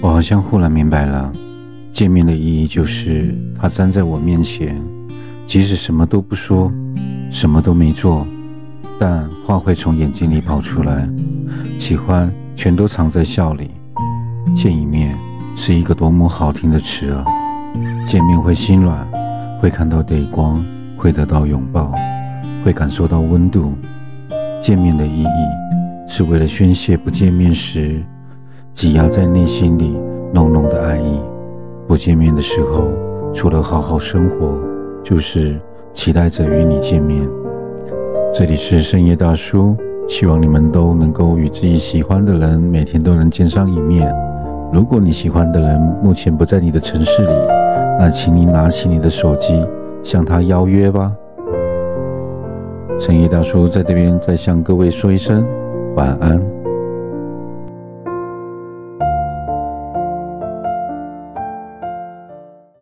我好像忽然明白了，见面的意义就是他站在我面前，即使什么都不说，什么都没做，但话会从眼睛里跑出来，喜欢全都藏在笑里。见一面是一个多么好听的词啊！见面会心软，会看到泪光，会得到拥抱，会感受到温度。见面的意义是为了宣泄不见面时挤压在内心里浓浓的爱意。不见面的时候，除了好好生活，就是期待着与你见面。这里是深夜大叔，希望你们都能够与自己喜欢的人每天都能见上一面。如果你喜欢的人目前不在你的城市里，那请你拿起你的手机向他邀约吧。深夜大叔在这边再向各位说一声晚安。